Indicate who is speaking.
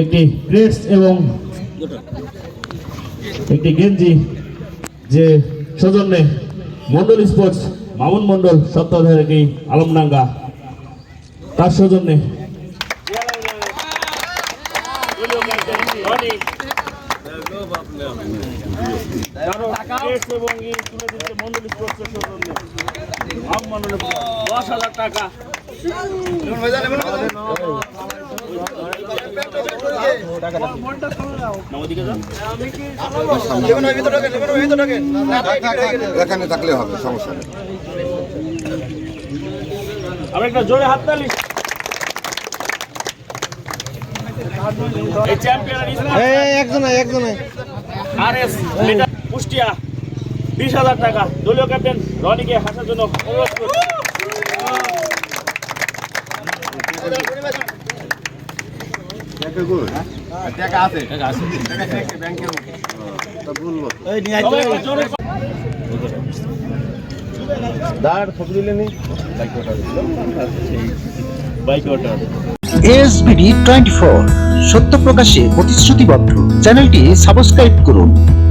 Speaker 1: একটি ক্রেস্ট এবং একটি গেঞ্জি যে সৌজন্যে মন্ডল স্পোর্টস মামুন মন্ডল সত্তাধারক এই আলমডাঙ্গা তার সৌজন্যে
Speaker 2: টাকা
Speaker 3: এখানে থাকলে হবে, সমস্যা নেই।
Speaker 2: আমরা একটা জোরে হাততালি। এই চ্যাম্পিয়ন
Speaker 4: একজনে
Speaker 2: আরএস কুষ্টিয়া 20,000 টাকা দলীয় ক্যাপ্টেন রনিকে হাসার জন্য অনুরোধ করছি।
Speaker 5: এসবিডি 24 সত্য প্রকাশে প্রতিশ্রুতিবদ্ধ। চ্যানেলটি সাবস্ক্রাইব করুন।